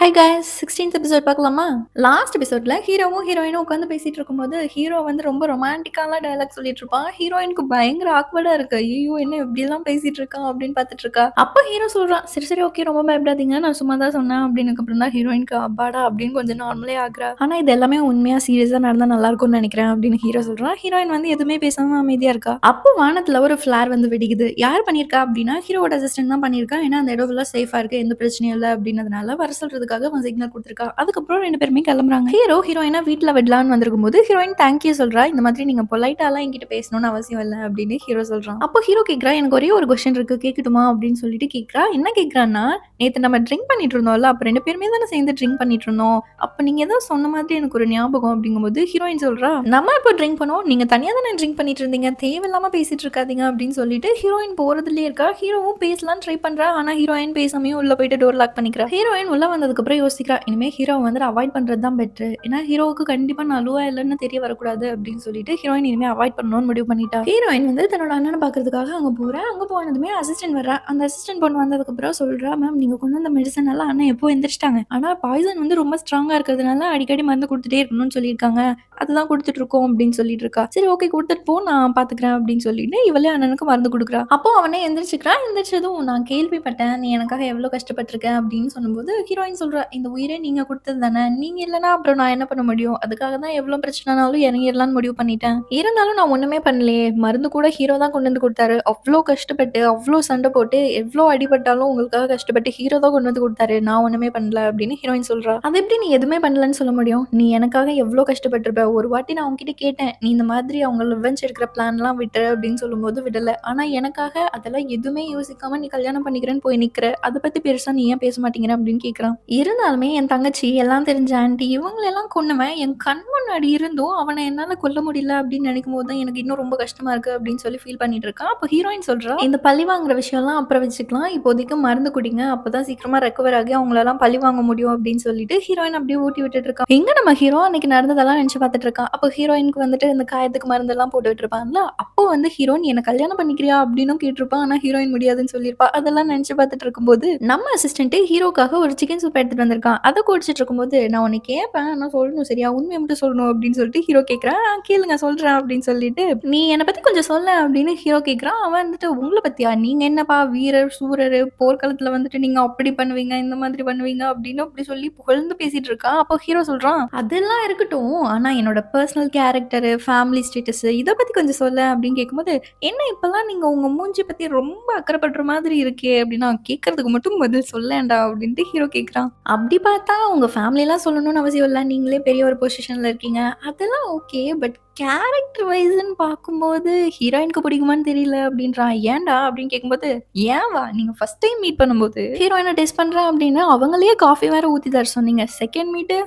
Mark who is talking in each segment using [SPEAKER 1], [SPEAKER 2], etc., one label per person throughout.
[SPEAKER 1] Hi guys 16th episode பார்க்கலாமா? Last எபிசோட்ல ஹீரோவும் ஹீரோயினும் உட்காந்து பேசிட்டு இருக்கும்போது, ஹீரோ வந்து ரொம்ப ரொமான்டிக்காலாம் டயலாக் சொல்லிட்டு இருப்பான். ஹீரோயினுக்கு பயங்கர ஆக்வர்டா இருக்கு. ஐய்யய்யோ! என்ன இப்படிலாம் பேசிட்டு இருக்கான் அப்படின்னு பார்த்துட்டு இருக்கா. அப்ப ஹீரோ சொல்றான், "சரி, சரி ஓகே ரொம்ப பயப்படாதீங்க. நான் சும்மா தான் சொன்னேன்." அப்படின்னதுக்கப்புறம் தான் ஹீரோயினுக்கு அப்பாடா அப்படின்னு கொஞ்சம் நார்மலே ஆகுறா. ஆனா இது எல்லாமே உண்மையா சீரியஸா நடந்தா நல்லா இருக்கும்னு நினைக்கிறேன் அப்படின்னு ஹீரோ சொல்றான். ஹீரோயின் வந்து எதுவுமே பேசாம அமைதியா இருக்கா. அப்போ வானத்துல ஒரு ஃபிளார் வந்து வெடிக்குது. யார் பண்ணியிருக்கா அப்படின்னா, ஹீரோவோட அசிஸ்டன்ட் தான் பண்ணியிருக்கா. ஏன்னா அந்த இடம் ஃபுல்லா சேஃபா இருக்கு. எந்த பிரச்சனையும் இல்ல அப்படின்னதுனால வர சொல்றதுக்காக அவன் சிக்னல் குடுத்துருக்கா. அதுக்கப்புறம் 2 பேருமே கிளம்புறாங்க. ஹீரோ, ஹீரோயின வீட்ல விடலான்னு வந்திருக்கும்போது, ஹீரோயின் தேங்க் யூ சொல்றா. இந்த மாதிரி நீங்க பொலைட்டாலாம் என்கிட்ட பேசணும்னு அவசியம் இல்ல அப்படின்னு ஹீரோ சொல்றான். அப்போ ஹீரோ கேட்கிறா, எனக்கு ஒரே ஒரு கொஸ்டின் இருக்கு கேட்கட்டுமா அப்படின்னு சொல்லிட்டு கேட்கிறா. என்ன கேட்கிறான்னா, நேத்து நம்ம ட்ரிங்க் பண்ணிட்டு இருந்தோம்ல, அப்ப 2 பேருமே தானே சேர்ந்து ட்ரிங்க் பண்ணிட்டு இருந்தோம். அப்ப நீங்க ஏதோ சொன்ன மாதிரி எனக்கு ஒரு ஞாபகம் அப்படிங்கும்போது, ஹீரோயின் சொல்றா, நம்ம எப்போ ட்ரிங்க் பண்ணோம்? நீங்க தனியா தானே ட்ரிங்க் பண்ணிட்டு இருந்தீங்க. தேவையில்லாம பேசிட்டு இருக்காதீங்க அப்படின்னு சொல்லிட்டு ஹீரோயின் போறதுலயே இருக்கா. ஹீரோவும் பேசலாம்னு ட்ரை பண்றா. ஆனா ஹீரோயின் பேசாமயே உள்ள போயிட்டு டோர் லாக் பண்ணிக்கிறா. ஹீரோயின் உள்ள வந்ததுக்கப்புறம் யோசிக்கிறா, இனிமே ஹீரோவ வந்துட்டு அவாய்ட் பண்றது தான் பெட்டரு. ஏன்னா ஹீரோவுக்கு கண்டிப்பா நான் அழுவா இல்லன்னு தெரிய வரக்கூடாது அப்படின்னு சொல்லிட்டு ஹீரோயின் இனிமே அவாய்ட் பண்ணணும்னு முடிவு பண்ணிட்டா. ஹீரோயின் வந்து தன்னோட அண்ணன பார்க்கறதுக்காக அங்க போறா. அங்க போனதுமே அசிஸ்டன்ட் வர்றா. அந்த அசிஸ்டன்ட் பொண்ணு வந்ததுக்கப்புறம் சொல்றா, மேம் நீங்க கொண்டு வந்த மெடிசன் எல்லாம் அண்ணன் எப்போ எந்திரிச்சிட்டாங்க. ஆனா பாய்சன் வந்து ரொம்ப ஸ்ட்ராங்கா இருக்கிறதுனால அடிக்கடி மருந்து குடுத்துட்டே இருக்கணும்னு சொல்லியிருக்காங்க. அதுதான் குடுத்துட்டு இருக்கோம் அப்படின்னு சொல்லிட்டு இருக்கா. சரி ஓகே குடுத்துட்டு போ நான் பார்த்துக்கிறேன் அப்படின்னு சொல்லிட்டு இவளே அண்ணனுக்கு மருந்து குடுக்குறா. அப்போ அவனே எந்திரிச்சுக்கிறான். எந்திரிச்சதும் நான் கேள்விப்பட்டேன். நீ எனக்காக எவ்வளோ கஷ்டப்பட்டுருக்க அப்படின்னு சொல்லும்போது ஹீரோயின் சொல்றா, இந்த உயிரே நீங்க குடுத்தது தானே. நீங்க இல்லன்னா அப்புறம் நான் என்ன பண்ண முடியும்? அதுக்காக தான் எவ்வளோ பிரச்சனைனாலும் இறங்கிடலாம்னு முடிவு பண்ணிட்டேன். இருந்தாலும் நான் ஒண்ணுமே பண்ணலையே. மருந்து கூட ஹீரோ தான் கொண்டு வந்து குடுத்தாரு. அவ்ளோ கஷ்டப்பட்டு, அவ்ளோ சண்டை போட்டு, எவ்ளோ அடிபட்டாலும் உங்களுக்காக கஷ்டப்பட்டு ஹீரோ தான் கொண்டு வந்து குடுத்தாரு. நான் ஒண்ணுமே பண்ணல அப்படின்னு ஹீரோயின் சொல்றா. அது எப்படி நீ எதுவுமே பண்ணலன்னு சொல்ல முடியும்? நீ எனக்காக எவ்ளோ கஷ்டப்பட்டுருப்ப. ஒரு வாட்டி நான் உன்கிட்ட கேட்டேன். நீ இந்த மாதிரி அவங்க ரிவெஞ்ச் எடுக்கிற பிளான்லாம் விட்டுரு அப்படின்னு சொல்லும்போது விடல. ஆனா எனக்காக அதெல்லாம் எதுவுமே யோசிக்காம நீ கல்யாணம் பண்ணிக்கிறேன்னு போய் நிக்கிற. அத பத்தி பெருசா நீ ஏன் பேச மாட்டேங்கிற அப்படின்னு கேட்குறான். இருந்தாலுமே என் தங்கச்சி, எல்லாம் தெரிஞ்ச ஆன்டி இவங்களெல்லாம் கொன்னவன் என் கண் முன்னாடி இருந்தும் அவன என்னால கொல்ல முடியல அப்படின்னு நினைக்கும்போது தான் எனக்கு இன்னும் ரொம்ப கஷ்டமா இருக்கு அப்படின்னு சொல்லி ஃபீல் பண்ணிட்டு இருக்கான். அப்ப ஹீரோயின் சொல்றா, இந்த பழி வாங்குற விஷயம்லாம் அப்புறம் வச்சுக்கலாம். இப்போதைக்கு மருந்து குடிங்க. அப்பதான் சீக்கிரமா ரெக்கவர் ஆகி அவங்களெல்லாம் பழி வாங்க முடியும் அப்படின்னு சொல்லிட்டு ஹீரோயின் அப்படியே ஊட்டி விட்டுட்டு இருக்கா. எங்க நம்ம ஹீரோ அன்னைக்கு நடந்ததெல்லாம் நினைச்சு பார்த்துட்டு இருக்கான். அப்போ ஹீரோயினுக்கு வந்துட்டு இந்த காயத்துக்கு மருந்தெல்லாம் போட்டுட்டு இருப்பான்ல. அப்போ வந்து ஹீரோ நீ என்ன கல்யாணம் பண்ணிக்கிறியா அப்படின்னும் கேட்டிருப்பான். ஆனா ஹீரோயின் முடியாதுன்னு சொல்லியிருப்பா. அதெல்லாம் நினைச்சு பார்த்துட்டு இருக்கும்போது நம்ம அசிஸ்டன்ட் ஹீரோக்காக ஒரு சிக்கன் சூப் எடுத்துட்டு வந்திருக்கான். அத குடிச்சிட்டு இருக்கும்போது நான் உன்னை கேட்பேன். ஆனா சொல்லணும் சரியா? உண்மைய மட்டும் சொல்லணும் அப்படின்னு சொல்லிட்டு ஹீரோ கேட்கிறான். கேளுங்க சொல்றேன் அப்படின்னு சொல்லிட்டு நீ என்ன பத்தி கொஞ்சம் சொல்லேன் அப்படின்னு ஹீரோ கேட்கிறான். அவன் வந்துட்டு உங்கள பத்தியா? நீங்க என்னப்பா வீரர், சூரரு, போர்க்களத்துல வந்துட்டு நீங்க அப்படி பண்ணுவீங்க, இந்த மாதிரி பண்ணுவீங்க அப்படின்னு அப்படி சொல்லி புகழ்ந்து பேசிட்டு இருக்கான். அப்போ ஹீரோ சொல்றான், அதெல்லாம் இருக்கட்டும். ஆனா என்னோட பெர்சனல் கேரக்டரு, ஃபேமிலி ஸ்டேட்டஸ் இத பத்தி கொஞ்சம் சொல்லேன் அப்படின்னு கேட்கும்போது, என்ன இப்பல்லாம் நீங்க உங்க மூஞ்சி பத்தி ரொம்ப அக்கறைப்படுற மாதிரி இருக்கே அப்படின்னா, கேட்கறதுக்கு மட்டும் பதில் சொல்லேன்டா அப்படின்ட்டு ஹீரோ கேட்குறான். அப்படி பார்த்தா உங்க ஃபேமிலிலாம் சொல்லணும்னு அவசியம் இல்ல. நீங்களே பெரிய ஒரு பொசிஷன்ல இருக்கீங்க. அதெல்லாம் ஓகே. பட் கேரக்டர் வைஸ்ன்னு பார்க்கும்போது ஹீரோயினுக்கு பிடிக்குமான்னு தெரியல அப்படின்றான். ஏன்டா அப்படின்னு கேட்கும்போது, ஏன்வா நீங்க ஃபர்ஸ்ட் டைம் மீட் பண்ணும்போது ஹீரோயின டெஸ்ட் பண்றேன் அப்படின்னு அவங்களயே காஃபி வேற ஊத்தி தர சொன்னீங்க. செகண்ட் மீட்டு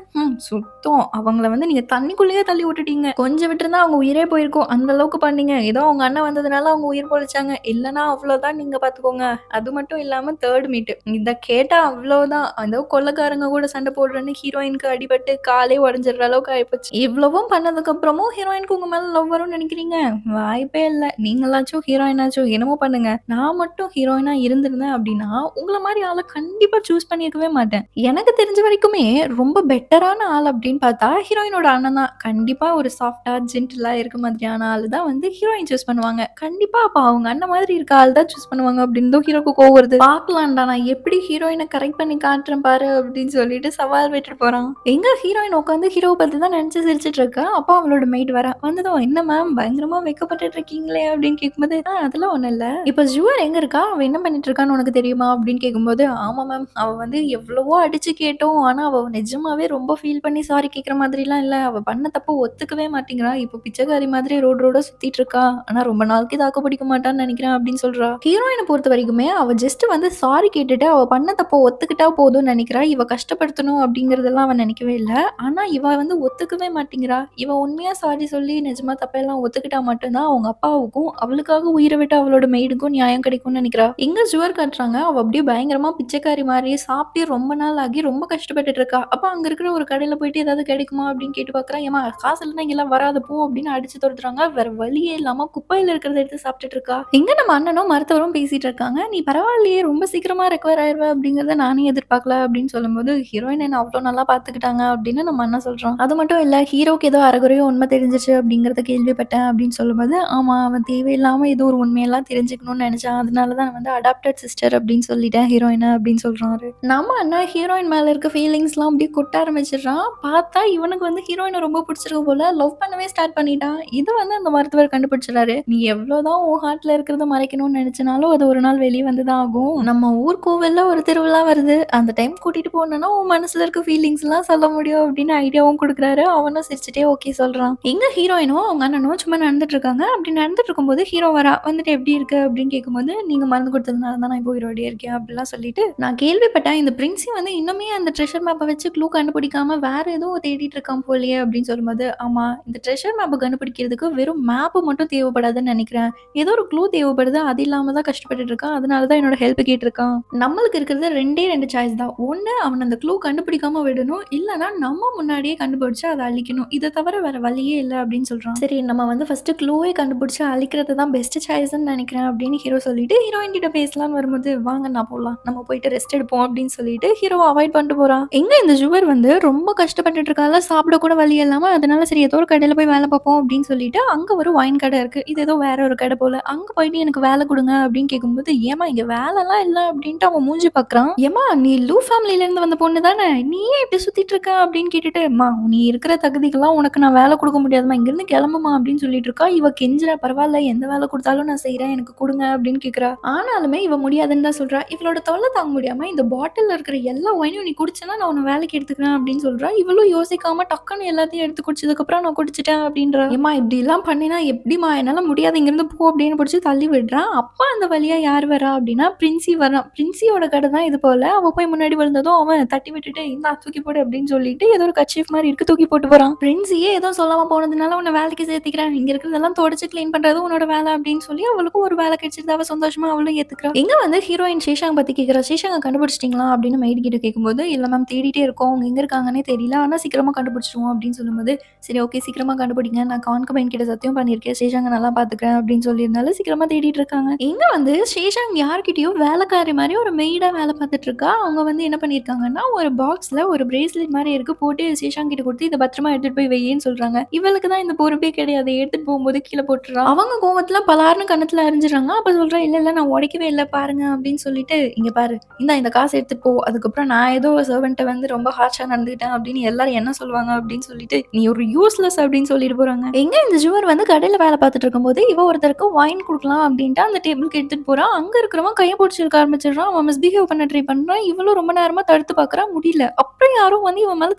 [SPEAKER 1] சுத்தம். அவங்கள வந்து நீங்க தண்ணிக்குள்ளேயே தள்ளி விட்டுட்டீங்க. கொஞ்சம் விட்டுருந்தா அவங்க உயிரே போயிருக்கும். அந்த அளவுக்கு பண்ணீங்க. ஏதோ அவங்க அண்ணன் வந்ததுனால அவங்க உயிர் பொழச்சாங்க. இல்லன்னா அவ்வளோதான் நீங்க பார்த்துக்கோங்க. அது மட்டும் இல்லாம தேர்ட் மீட். இத கேட்டா அவ்வளோதான். ஏதோ கொள்ளைக்காரங்க கூட சண்டை போடுறேன்னு ஹீரோயினுக்கு அடிபட்டு காலே உடைஞ்சிடுற அளவுக்கு ஆயிப்போச்சு. இவ்வளவும் பண்ணதுக்கு அப்புறமும் ஹீரோயினுக்கு உங்க மேல லவ் வரும்னு நினைக்கிறீங்க? வாய்ப்பே இல்ல. நீங்களாச்சும் ஹீரோயினாச்சும் என்னமோ பண்ணுங்க. நான் மட்டும் ஹீரோயினா இருந்திருந்தேன் அப்படின்னா, உங்கள மாரி ஆள கண்டிப்பா சூஸ் பண்ணியிருக்கவே மாட்டேன். எனக்கு தெரிஞ்ச வரைக்குமே ரொம்ப பெட்டரான ஆள் அப்படின்னு பார்த்தா ஹீரோயினோட அண்ணன் தான். கண்டிப்பா ஒரு சாஃப்ட்டா, ஜென்டிலா இருக்க மாதிரியான ஆளு தான் வந்து ஹீரோயின் சூஸ் பண்ணுவாங்க. கண்டிப்பா அப்ப அவங்க அண்ணன் மாதிரி இருக்க ஆள் தான் சூஸ் பண்ணுவாங்க அப்படின்னு தான் ஹீரோக்கு கோவம் வருது. பார்க்கலாம்டா நான் எப்படி ஹீரோயின கரெக்ட் பண்ணி காட்டுறேன் பாரு அப்படின்னு சொல்லிட்டு சவால் விட்டுட்டு போறான். எங்க ஹீரோயின் உட்காந்து ஹீரோவ பத்தி தான் நினைச்சு சிரிச்சுட்டு இருக்கா. அப்போ அவளோட மெய்ட் வரா. வந்ததும் என்ன மேம் பயங்கரமா வெட்கப்பட்டுட்டு இருக்கீங்களே அப்படின்னு கேட்கும்போது, அதெல்லாம் ஒண்ணும் இல்ல. இப்ப ஜுவல் எங்க இருக்கா? அவ என்ன பண்ணிட்டு இருக்கான்னு உனக்கு தெரியுமா? அப்படின்னு கேட்கும்போது, ஆமா மேம். அவ வந்து எவ்வளவோ அடிச்சு கேட்டோம். ஆனா அவ நிஜமாவே ரொம்ப ஃபீல் பண்ணி சாரி கேட்கிற மாதிரிலாம் இல்ல. அவ பண்ண தப்ப ஒத்துக்கவே மாட்டேங்கிறா. இப்ப பிச்சைக்காரி மாதிரி ரோடோட சுத்திட்டு இருக்கா. ஆனா ரொம்ப நாளைக்கு தாக்கு பிடிக்க மாட்டான்னு நினைக்கிறேன் அப்படின்னு சொல்றா. ஹீரோயின பொறுத்த வரைக்குமே அவ ஜஸ்ட் வந்து சாரி கேட்டுட்டு அவ பண்ண தப்ப ஒத்துக்கிட்டா போதும்னு நினைக்கிறா. இவ கஷ்டப்படுத்தணும் அப்படிங்கிறதெல்லாம் அவ நினைக்கவே இல்ல. ஆனா இவ வந்து ஒத்துக்கவே மாட்டேங்கிறா. இவ உண்மையா சாரி சொல்லி நிஜமா தப்பெல்லாம் ஒத்துக்கிட்டா மட்டும் தான் அவங்க அப்பாவுக்கும், அவளுக்காக உயிர விட்ட அவளோட மெய்டுக்கும் நியாயம் கிடைக்கும்னு நெனைக்கிறா. எங்க சுவர் காட்டுறாங்க. அவ அப்படியே பயங்கரமா பிச்சைக்காரி மாரி சாப்பிட்டே ரொம்ப நாள் ஆகி ரொம்ப கஷ்டப்பட்டுட்டு இருக்கா. அப்ப அங்க இருக்கிற ஒரு கடையில போயிட்டு ஏதாவது கிடைக்குமா அப்படின்னு கேட்டு பார்க்குறா. ஏம்மா காசு இல்லன்னா இங்கலாம் வராத போ அப்படின்னு அடிச்சு தொரத்துறாங்க. வேற வழியே இல்லாம குப்பையில இருக்கிறத எடுத்து சாப்பிட்டுட்டு இருக்கா. எங்க நம்ம அண்ணனும் மருத்துவரும் பேசிட்டு இருக்காங்க. "நீ பரவாயில்லையே ரொம்ப சீக்கிரமா ரெக்கவர் ஆயிருவ அப்படிங்கிறத நானே எதிர்பார்க்கல" அப்படின்னு சொல்லும்போது, "ஹீரோயின் என்ன அவ்ளோ நல்லா பார்த்துக்கிட்டாங்க" அப்படின்னு நம்ம அண்ணன் சொல்றான். அது மட்டும் இல்ல ஹீரோக்கு ஏதோ அரைகுறையா உண்மை தெரிஞ்சுச்சு அப்படிங்கிறத கேள்விப்பட்டேன் அப்படின்னு சொல்லும்போது, "ஆமா அவன் தேவையில்லாம ஏதோ ஒரு உண்மையெல்லாம் தெரிஞ்சுக்கணும்னு நெனைச்சான். அதனால தான் நான் வந்து அடாப்டட் சிஸ்டர் அப்படின்னு சொல்லிட்டேன் ஹீரோயின" அப்படின்னு சொல்றாரு. நம்ம அண்ணன் ஹீரோயின் மேல இருக்க ஃபீலிங்ஸ்லாம் அப்படியே கொட்ட ஆரம்பிச்சுடுறான். பார்த்தா இவனுக்கு வந்து ஹீரோயின ரொம்ப பிடிச்சிருக்கு போல. லவ் பண்ணவே ஸ்டார்ட் பண்ணிட்டான். இத வந்து அந்த மருத்துவர் கண்டுபிடிச்சுறாரு. "நீ எவ்வளோதான் உன் ஹார்ட்ல இருக்கிறத மறைக்கணும்னு நெனைச்சனாலும், அது ஒரு நாள் வெளிய வந்து தான் ஆகும். நம்ம ஊர் கோவில்ல ஒரு திருவிழா வருது. அந்த டைம் கூட்டிட்டு போனேன்னா, உன் மனசுல இருக்க ஃபீலிங்ஸ்லாம் சொல்ல முடியும்" அப்படின்னு ஐடியாவும் குடுக்குறாரு. அவனும் சிரிச்சுட்டே ஓகே சொல்றான். எங்க ஹீரோயினும் அவங்க அண்ணனும் சும்மா நடந்துட்டு இருக்காங்க. அப்படி நடந்துட்டு இருக்கும்போது ஹீரோ வரா. வந்துட்டு "எப்படி இருக்கு?" அப்படின்னு கேட்கும்போது, "நீங்க மருந்து குடுத்ததுனால தான் நான் இப்போ உயிரோடயே இருக்கேன்" அப்படிலாம் சொல்லிட்டு, "நான் கேள்விப்பட்டேன் இந்த பிரின்சி வந்து இன்னுமே அந்த ட்ரெஷர் மேப்ப வச்சு க்ளூ கண்டுபிடிக்காம வேற ஏதோ தேடிட்டு இருக்கான் போலயே" அப்படின்னு சொல்லும்போது, "ஆமா இந்த ட்ரெஷர் மேப்ப கண்டுபிடிக்கிறதுக்கு வெறும் மேப் மட்டும் தேவைப்படாதுன்னு நெனைக்கிறேன். ஏதோ ஒரு க்ளூ தேவைப்படுது. அது இல்லாம தான் கஷ்டப்பட்டுட்டு இருக்கான். அதனால தான் என்னோட ஹெல்ப் கேட்டிருக்கான். நம்மளுக்கு இருக்கிறது 2 சாய்ஸ் தான். ஒண்ணு அவன அந்த க்ளூ கண்டுபிடிக்காம விடணும். இல்லன்னா நம்ம முன்னாடியே கண்டுபிடிச்சு அத அழிக்கணும். இத தவிர வேற வழியே இல்ல" அப்படின்னு சொல்றான். சரி நம்ம வந்து ஃபர்ஸ்ட் க்ளூவே கண்டுபிடிச்சு அழிக்கிறது தான் பெஸ்ட் சாய்ஸ்ன்னு நெனைக்கிறேன் அப்படின்னு ஹீரோ சொல்லிட்டு ஹீரோயின் கிட்ட பேசலாம்னு வரும்போது, "வாங்க நான் போலாம். நம்ம போயிட்டு ரெஸ்ட் எடுப்போம்" அப்படின்னு சொல்லிட்டு ஹீரோவ அவாய்ட் பண்ணிட்டு போறான். எங்க இந்த ஜுவர் வந்து ரொம்ப கஷ்டப்பட்டுட்டு இருக்கான்ல, சாப்பிட கூட வழி இல்லாம, அதனால சரி ஏதோ ஒரு கடையில போய் வேலை பார்ப்போம் அப்படின்னு சொல்லிட்டு, அங்க ஒரு ஒயின் கடை இருக்கு. இது ஏதோ வேற ஒரு கடை போல. அங்க போயிட்டு எனக்கு வேலை குடுங்க அப்படின்னு கேட்கும்போது, "ஏம்மா இங்க வேலைலாம் இல்ல" அப்படின்ட்டு அவன் மூஞ்சி பார்க்குறான். "ஏம்மா நீ லூ ஃபேமிலில இருந்து வந்த பொண்ணு தானே? நீ ஏன் இப்படி சுத்திட்டு இருக்க?" அப்படின்னு கேட்டுட்டு, "அம்மா நீ இருக்கிற தகுதிக்கெல்லாம் உனக்கு நான் வேலை குடுக்க முடியாதும்மா. இங்கிருந்து கிளம்புமா" அப்படின்னு சொல்லிட்டு இருக்கா. இவ கெஞ்சுறா, "பரவால்ல எந்த வேலை குடுத்தாலும் நான் செய்றேன். எனக்கு குடுங்க" அப்படின்னு கேட்கிறா. ஆனாலுமே இவ முடியாதுன்னு தான் சொல்றா. இவளோட தொல்லை தாங்க முடியாம, "இந்த பாட்டில்ல இருக்கிற எல்லா ஒயினையும் நீ குடிச்சேன்னா நான் உன்ன வேலைக்கு எடுத்துக்கிறேன்" அப்படின்னு சொல்றா. இவளும் யோசிக்காம டக்குன்னு எல்லாத்தையும் எடுத்து குடிச்சதுக்கப்புறம், "நான் குடிச்சுட்டேன்" அப்படின்றா. "ஏம்மா இப்படிலாம் பண்ணினா எப்படிம்மா? என்னால முடியாது. இங்கிருந்து போ" அப்படின்னு புடிச்சு தள்ளி விடுறான். அப்ப அந்த வழியா யார் வரா அப்படின்னா, பிரின்சி வரா. பிரின்சியோட கடை தான் இது போல. அவ போய் முன்னாடி விழுந்ததும் அவன் தட்டி விட்டுட்டு, "இந்தா தூக்கி போடு" அப்படின்னு சொல்லிட்டு ஏதோ ஒரு கர்ச்சீஃப் மாரி இருக்கு தூக்கி போட்டு போறான். பிரின்சியே எதுவும் சொல்லாம போனதுனால, "உன்ன வேலைக்கு சேர்த்துக்கிறேன். இங்க இருக்கிறதெல்லாம் தொடச்சு கிளீன் பண்றது உன்னோட வேலை" அப்படின்னு சொல்லி அவளுக்கும் ஒரு வேலை கிடைச்சிருது. அவ சந்தோஷமா அவளும் ஏத்துக்கிறா. இங்க வந்து ஹீரோயின் ஷேஷாங்க பத்தி கேட்கிறா. "ஷேஷாங்க கண்டுபிடிச்சிட்டீங்களா?" அப்படின்னு மெய்டு கிட்ட கேட்கும்போது, "இல்ல மேம் தேடிட்டே இருக்கோம். அவங்க எங்க இருக்காங்கன்னே தெரியல. ஆனா சீக்கிரமா கண்டுபிடிச்சிருவோம்" அப்படின்னு சொல்லும்போது, "சரி ஓகே சீக்கிரமா கண்டுபிடிங்க. நான் கான்கபைன் கிட்ட சத்தியம் பண்ணியிருக்கேன். ஷேஷாங்க நல்லா பார்த்துக்கிறேன்" அப்படின்னு சொல்லியிருந்தால சீக்கிரமா தேடிட்டு இருக்காங்க. இங்க வந்து ஷேஷாங் யார்கிட்டயோ வேலைக்காரி மாரி ஒரு மெய்டா வேலை பார்த்துட்டு இருக்கா. அவங்க வந்து என்ன பண்ணியிருக்காங்கன்னா, ஒரு பாக்ஸ்ல ஒரு பிரேஸ்லெட் மாரி இருக்கு. போட்டு ஷேஷாங் கிட்ட குடுத்து, "இத பத்திரமா எடுத்துட்டு போய் வையின்னு" சொல்றாங்க. இவளுக்கு தான் இந்த பொறுப்பே கிடையாது. எடுத்துட்டு போகும்போது கீழ போட்டுறா. அவங்க கோவத்துல பலார்னு கன்னத்துல அரைஞ்சுடுறாங்க. அப்ப சொல்றா, "இல்ல, இல்ல நான் உடைக்கவே இல்ல பாருங்க" அப்படின்னு சொல்லிட்டு, "இங்க பாரு, இந்தா இந்த காச எடுத்துட்டு போ. அதுக்கப்புறம் நான் ஏதோ சர்வன்ட்ட வந்து ரொம்ப ஹார்ஷா நடந்துக்கிட்டேன் அப்படின்னு எல்லாரும் என்ன சொல்லுவாங்க" அப்படின்னு சொல்லிட்டு, "நீ ஒரு யூஸ்லெஸ்" அப்படின்னு சொல்லிட்டு போறாங்க. எங்க இந்த ஜுவர் வந்து கடையில வேலை பார்த்துட்டு இருக்கும்போது, இவ ஒருத்தருக்கு ஒயின் குடுக்கலாம் அப்படின்ட்டு அந்த டேபிளுக்கு எடுத்துட்டு போறா. அங்க இருக்கிறவன் கைய புடிச்சு இழுக்க ஆரம்பிச்சுடுறான். அவன் மிஸ்பிஹேவ் பண்ண ட்ரை பண்றான். இவளும் ரொம்ப நேரமா தடுத்து பார்க்குறா, முடியல. அப்புறம் யாரோ வந்து இவன் மேல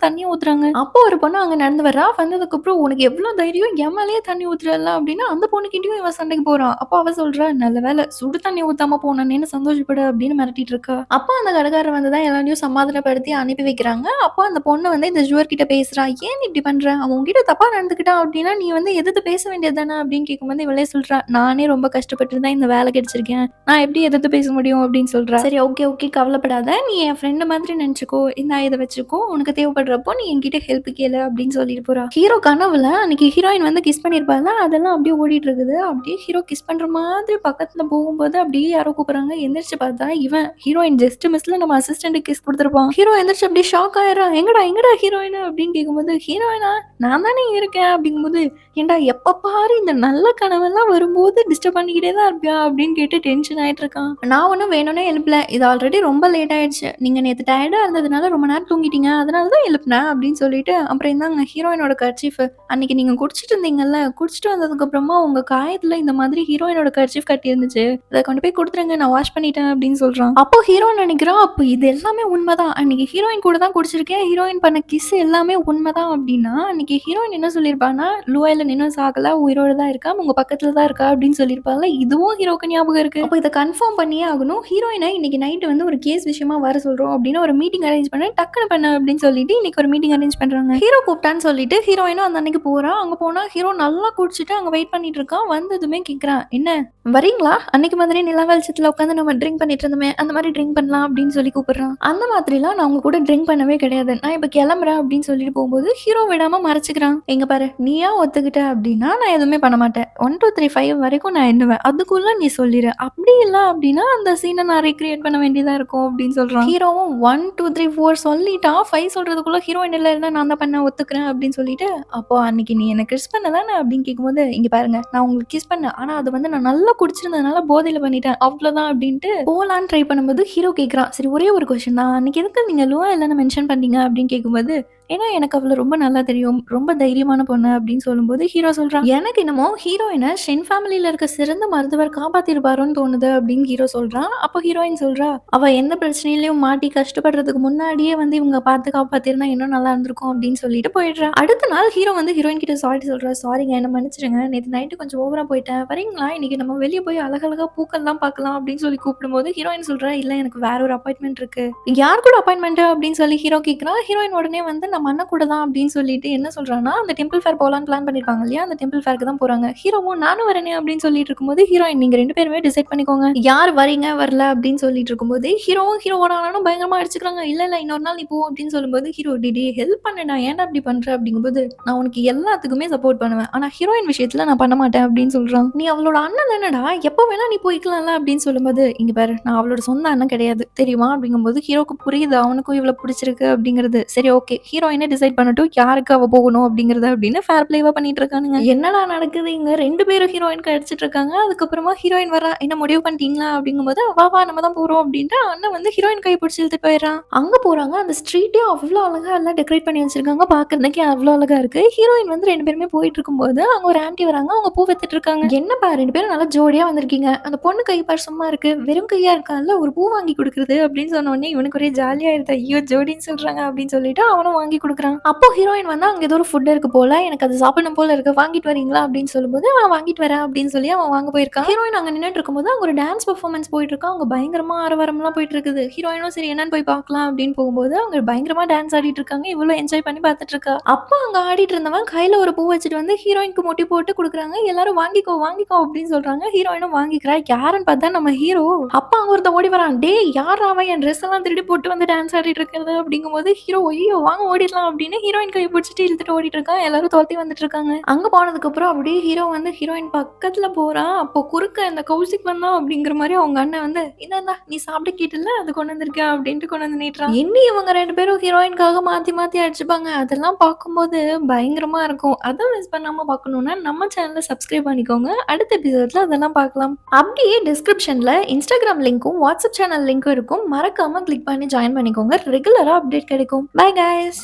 [SPEAKER 1] தண்ணீய ஊத்துறாங்க. அப்போ ஒரு பொண்ணு அங்க நடந்து வர்றா. வந்ததுக்கப்புறம், "உனக்கு எவ்ளோ தைரியம் என் மேலயே தண்ணீ ஊத்துறல்ல" அப்படின்னு அந்த பொண்ணுகிட்டயும் இவன் சண்டைக்கு போறான். அப்போ அவ சொல்றா, "நல்ல வேளை சுடு தண்ணீ ஊத்தாம போனேனேன்னு சந்தோஷப்படு" அப்படின்னு மிரட்டிட்டு இருக்கா. அப்போ அந்த கடைக்காரர் வந்து தான் எல்லாரையும் சமாதானப்படுத்தி அனுப்பி வைக்கிறாங்க. அப்போ அந்த பொண்ணு வந்து இந்த ஜுவர் கிட்ட பேசுறா. "ஏன் நீ இப்படி பண்ற? அவன் உன்கிட்ட தப்பா நடந்துக்கிட்டான் அப்படின்னா, நீ வந்து எதிர்த்து பேச வேண்டியது தானே" அப்படின்னு கேட்கும்போது இவளே சொல்றா, "நானே ரொம்ப கஷ்டப்பட்டு தான் இந்த வேலை கிடைச்சிருக்கேன். நான் எப்படி எதிர்த்து பேச முடியும்" அப்படின்னு சொல்றா. "சரி ஓகே, ஓகே கவலைப்படாத. நீ என் ஃப்ரெண்ட் மாதிரி நெனச்சுக்கோ. இந்தா இத வச்சுக்கோ. உனக்கு தேவைப்படுறப்போ நீ என்கிட்ட ஹெல்ப் கேளு" அப்படின்னு சொல்லிட்டு போறா. ஹீரோ கனவுல அன்னைக்கு ஹீரோயின் வந்து கிஸ் பண்ணியிருப்பாள்ல, அதெல்லாம் அப்படியே ஓடிட்டு இருக்குது. அப்படியே ஹீரோ கிஸ் பண்ற மாதிரி பக்கத்துல போகும்போது அப்படியே யாரோ கூப்பிடுறாங்க. எந்திரிச்சு பார்த்தா இவன். ஹீரோயின் ஜஸ்ட் மிஸ்ல நம்ம அசிஸ்டன்ட்க்கு கிஸ் குடுத்துருப்பான். ஹீரோ எந்திரிச்சு அப்படியே ஷாக் ஆயிடுறான். "எங்கடா எங்கடா ஹீரோயின்" அப்படின்னு கேட்கும்போது, "ஹீரோயினா நான் தானே இருக்கேன்" அப்படிங்கும்போது, "ஏன்டா எப்ப பாரு இந்த நல்ல கனவெல்லாம் வரும்போது டிஸ்டர்ப் பண்ணிக்கிட்டே தான் இருப்பியா" அப்படின்னு கேட்டு டென்ஷன் ஆயிட்டு இருக்கான். "நான் ஒண்ணும் வேணும்னே எழுப்பல. இது ஆல்ரெடி ரொம்ப லேட் ஆயிடுச்சு. நீங்க நேத்து டயர்டா இருந்ததுனால ரொம்ப நேரம் தூங்கிட்டீங்க. அதனால தான் எழுப்புனேன்" அப்படின்னு சொல்லிட்டு, அப்புறம் இந்தாங்க ஹீரோயினோட கர்ச்சீஃப். அன்னைக்கு நீங்க குடிச்சிட்டு இருந்தீங்கல்ல, குடிச்சிட்டு வந்ததுக்கு அப்புறமா உங்க காயத்துல இந்த மாதிரி ஹீரோயினோட கர்ச்சீஃப் கட்டியிருந்துச்சு. அத கொண்டு போய் குடுத்துருங்க. நான் வாஷ் பண்ணிட்டேன் அப்படின்னு சொல்றான். அப்போ ஹீரோ நினைக்கிறான், அப்ப இது எல்லாமே உண்மைதான். அன்னைக்கு ஹீரோயின் கூட தான் குடிச்சிருக்கேன். ஹீரோயின் பண்ண கிஸ் எல்லாமே உண்மைதான் அப்படின்னா, அன்னைக்கு ஹீரோயின் என்ன சொல்லியிருப்பான்னா, "ப்ளூ ஐல இன்னும் சாகல. உயிரோட தான் இருக்கா. உங்க பக்கத்துல தான் இருக்கா" அப்படின்னு சொல்லியிருப்பாள்ல. இதுவும் ஹீரோக்கு ஞாபகம் இருக்கு. அப்ப இத கன்ஃபார்ம் பண்ணியே ஆகணும். ஹீரோயின இன்னைக்கு நைட் வந்து ஒரு கேஸ் விஷயமா வர சொல்றோம் அப்படின்னு ஒரு மீட்டிங் அரேஞ்ச் பண்ண டக்குனு பண்ணு அப்படின்னு சொல்லிட்டு இன்னைக்கு ஒரு மீட்டிங் அரேஞ்ச் பண்றாங்க. ஹீரோ கூப்பிட்டான்னு சொல்லிட்டு ஹீரோயினும் அந்த அன்னைக்கு போறா. போறா. அங்க போனா ஹீரோ நல்லா குடிச்சிட்டு அங்க வெயிட் பண்ணிட்டு இருக்கான். வந்ததுமே கேட்குறான், "என்ன வரீங்களா? அன்னைக்கு மாதிரி நிலா வெளிச்சத்துல உட்காந்து நம்ம ட்ரிங்க் பண்ணிட்டு இருந்தோமே, அந்த மாரி ட்ரிங்க் பண்ணலாம்" அப்படின்னு சொல்லி கூப்பிடுறான். அந்த மாதிரிலாம் நான் உங்க கூட ட்ரிங்க் பண்ணவே கிடையாது. நான் இப்ப கிளம்புறேன் அப்படின்னு சொல்லிட்டு போகும்போது, ஹீரோ விடாம மறைச்சுக்கிறான். "இங்க பாரு, நீயா ஒத்துக்கிட்ட அப்படின்னா நான் எதுவுமே பண்ண மாட்டேன். 1, 2, 3, 5 வரைக்கும் நான் எண்ணுவேன். அதுக்குள்ள நீ சொல்லிரு. அப்படி இல்ல அப்படின்னா அந்த சீன நான் ரீகிரியேட் பண்ண வேண்டியதா இருக்கும்" அப்படின்னு சொல்றான். ஹீரோவும் 1, 2, 3, 4 சொல்லிட்டான். 5 சொல்றதுக்குள்ள ஹீரோயின் இல்ல நான் தான் பண்ணேன் ஒத்துக்கிறேன் அப்படின்னு சொல்லிட்டு, "அப்போ அன்னைக்கு நீ என்ன கிஸ் பண்ண தானே?" அப்படின்னு கேட்கும்போது, "இங்க பாருங்க நான் உங்களுக்கு கிஸ் பண்ணேன். ஆனா அது வந்து நான் நல்லா குடிச்சிருந்ததுனால போதையில பண்ணிட்டேன். அவ்வளோதான்" அப்படின்ட்டு போலான்னு ட்ரை பண்ணும்போது ஹீரோ கேட்குறான், "சரி ஒரே ஒரு கொஸ்டின் தான். அன்னைக்கு எதுக்கு நீங்க லூவா இல்லன்னு மென்ஷன் பண்ணீங்க?" அப்படின்னு கேட்கும்போது, "ஏன்னா எனக்கு அவள ரொம்ப நல்லா தெரியும். ரொம்ப தைரியமான பொண்ணு" அப்படின்னு சொல்லும்போது ஹீரோ சொல்றான், "எனக்கு என்னமோ ஹீரோயின ஷென் ஃபேமிலில இருக்க சிறந்த மருத்துவர் காப்பாத்திருப்பாருன்னு தோணுது" அப்படின்னு ஹீரோ சொல்றான். அப்போ ஹீரோயின் சொல்றா, "அவ எந்த பிரச்சனையிலயும் மாட்டி கஷ்டப்படுறதுக்கு முன்னாடியே வந்து இவங்க பார்த்து காப்பாத்திருந்தா இன்னும் நல்லா இருந்திருக்கும்" அப்படின்னு சொல்லிட்டு போயிடுறா. அடுத்த நாள் ஹீரோ வந்து ஹீரோயின் கிட்ட சாரி சொல்றா, "சாரிங்க என்ன மன்னிச்சிடுங்க. நேத்து நைட்டு கொஞ்சம் ஓவரா போயிட்டேன். வரீங்களா? இன்னைக்கு நம்ம வெளிய போய் அழகழகா பூக்கள்லாம் பார்க்கலாம்" அப்படின்னு சொல்லி கூப்பிடும்போது ஹீரோயின் சொல்றா, "இல்ல எனக்கு வேற ஒரு அப்பாயின்ட்மென்ட் இருக்கு." "யார் கூட அப்பாயின்ட்மென்ட்?" அப்படின்னு சொல்லி ஹீரோ கேட்குறான். ஹீரோயின் உடனே வந்து நம்ம அண்ணன் கூட தான் அப்படின்னு சொல்லிட்டு என்ன சொல்றான்னா, அந்த டெம்பிள் ஃபேர் போலான்னு பிளான் பண்ணியிருப்பாங்க இல்லையா? அந்த டெம்பிள் ஃபேருக்கு தான் போறாங்க. ஹீரோவும் நானும் வரேனே அப்படின்னு சொல்லிட்டு இருக்கும்போது, ஹீரோயின் நீங்க 2 பேருமே டிசைட் பண்ணிக்கோங்க. யார் வரீங்க, வரல அப்படின்னு சொல்லிட்டு இருக்கும்போது, ஹீரோவும் ஹீரோவோட அண்ணனும் பயங்கரமா அடிச்சுக்கிறாங்க. "இல்ல, இல்ல இன்னொரு நாள் நீ போ" அப்படின்னு சொல்லும்போது, ஹீரோ டேய் ஹெல்ப் பண்ணுடா ஏன்டா இப்படி பண்ற? அப்படிங்கும்போது, "நான் உனக்கு எல்லாத்துக்குமே சப்போர்ட் பண்ணுவேன். ஆனா ஹீரோயின் விஷயத்துல நான் பண்ண மாட்டேன்" அப்படின்னு சொல்றான். "நீ அவளோட அண்ணன் தானடா, எப்ப வேணா நீ போய்க்கலாம்ல" அப்படின்னு சொல்லும்போது, "இங்க பாரு நான் அவளோட சொந்த அண்ணன் கிடையாது தெரியுமா?" அப்படிங்கும்போது ஹீரோக்கு புரியுது அவனுக்கும் இவள பிடிச்சிருக்கு அப்படிங்கிறது. சரி ஓகே ஹீரோயினே டிசைட் பண்ணட்டும் யாருக்கு அவ போகணும் அப்படிங்கிறத அப்படின்னு ஃபேர் பிளேவா பண்ணிட்டு இருக்கானுங்க. என்னடா நடக்குது இங்க 2 பேரும் ஹீரோயினுக்கு அடிச்சிட்டு இருக்காங்க. அதுக்கப்புறமா ஹீரோயின் வரா, "என்ன முடிவு பண்ணிட்டீங்களா?" அப்படிங்கும்போது, "வா வா நம்ம தான் போறோம்" அப்படின்ட்டு அண்ணன் வந்து ஹீரோயின் கைய பிடிச்சு இழுத்துட்டு போயிடுறான். அங்க போறாங்க. அந்த ஸ்ட்ரீட்டே அவ்ளோ அழகா எல்லாம் டெக்கரேட் பண்ணி வச்சிருக்காங்க. பார்க்கறதுக்கே அவ்ளோ அழகா இருக்கு. ஹீரோயின் வந்து 2 பேருமே போயிட்டு இருக்கும்போது, அங்க ஒரு ஆன்டி வராங்க. அவங்க பூ வித்துட்டு இருக்காங்க. "என்னப்பா 2 பேரும் நல்லா ஜோடியா வந்திருக்கீங்க. அந்த பொண்ணு கை பாரு சும்மா இருக்கு. வெறும் கையா இருக்கால்ல ஒரு பூ வாங்கி குடுக்குறது" அப்படின்னு சொன்ன உடனே இவனுக்கு ஒரே ஜாலியா ஆயிருது. ஐயோ! ஜோடின்னு சொல்றாங்க அப்படின்னு சொல்லிட்டு அவனும் வாங்கி குடுக்குறான். அப்போ ஹீரோயின் வந்து அங்க ஏதோ ஒரு ஃபுட் இருக்கு போல. "எனக்கு அது சாப்பிடணும் போல இருக்கு. வாங்கிட்டு வரீங்களா?" அப்படின்னு சொல்லும்போது, வாங்கிட்டு வரேன்" அப்படின்னு சொல்லி அவன் வாங்க போயிருக்கான். ஹீரோயின் அங்க நின்னுட்டு இருக்கும்போது, அங்க ஒரு டான்ஸ் பெர்ஃபார்மன்ஸ் போயிட்டு இருக்கு. அங்க பயங்கரமா ஆரவாரம்லாம் போயிட்டு இருக்குது. ஹீரோயினும் சரி என்னன்னு போய் பார்க்கலாம் அப்படின்னு போகும்போது, அங்க பயங்கரமா டான்ஸ் ஆடிட்டு இருக்காங்க. இவளும் என்ஜாய் பண்ணி பார்த்துட்டு இருக்கா. அப்ப அங்க ஆடிட்டு இருந்தவன் கையில ஒரு பூ வச்சுட்டு வந்து ஹீரோயினுக்கு முட்டி போட்டு குடுக்குறாங்க. எல்லாரும் "வாங்கிக்கோ, வாங்கிக்கோ" அப்படின்னு சொல்றாங்க. ஹீரோயினும் வாங்கிக்கிறா. யாருன்னு பார்த்தா நம்ம ஹீரோ. அப்ப அங்க ஒருத்தன் ஓடி வரான். "டேய் யார்றா அவன் என் ட்ரெஸ் எல்லாம் திருடி போட்டு வந்து டான்ஸ் ஆடிட்டு இருக்கிறது" அப்படிங்கும்போது ஹீரோ ஐயோ வாங்க ஓடிடலாம் அப்படின்னு ஹீரோயின் கையை பிடிச்சிட்டு இழுத்துட்டு ஓடிட்டு இருக்கான். எல்லாரும் துரத்தி வந்துட்டு இருக்காங்க. அங்க போனதுக்கு அப்புறம் அப்படியே ஹீரோ வந்து ஹீரோயின் பக்கத்துல போறான். அப்போ குறுக்க இந்த கௌசிக் வந்தான் அப்படிங்கிற மாதிரி அவங்க அண்ணன் வந்து, "இந்தா நீ சாப்பிட கேட்டல அது கொண்டு வந்திருக்கேன்" அப்படின்ட்டு கொண்டு வந்து நீட்டுறான். இன்னி இவங்க 2 பேரும் ஹீரோயின்காக மாத்தி மாத்தி அடிச்சுப்பாங்க. அதெல்லாம் பார்க்கும்போது பயங்கரமா இருக்கும். அத மிஸ் பண்ணாம பார்க்கணும்னா நம்ம சேனலை சப்ஸ்கிரைப் பண்ணிக்கோங்க. அடுத்த எபிசோட்ல அதெல்லாம் பார்க்கலாம். அப்படியே டிஸ்கிரிப்ஷன்ல இன்ஸ்டாகிராம் லிங்க்கும் வாட்ஸ்அப் சேனல் லிங்க்கும் இருக்கும். மறக்காம கிளிக் பண்ணி ஜாயின் பண்ணிக்கோங்க. ரெகுலரா அப்டேட் கிடைக்கும். Bye guys.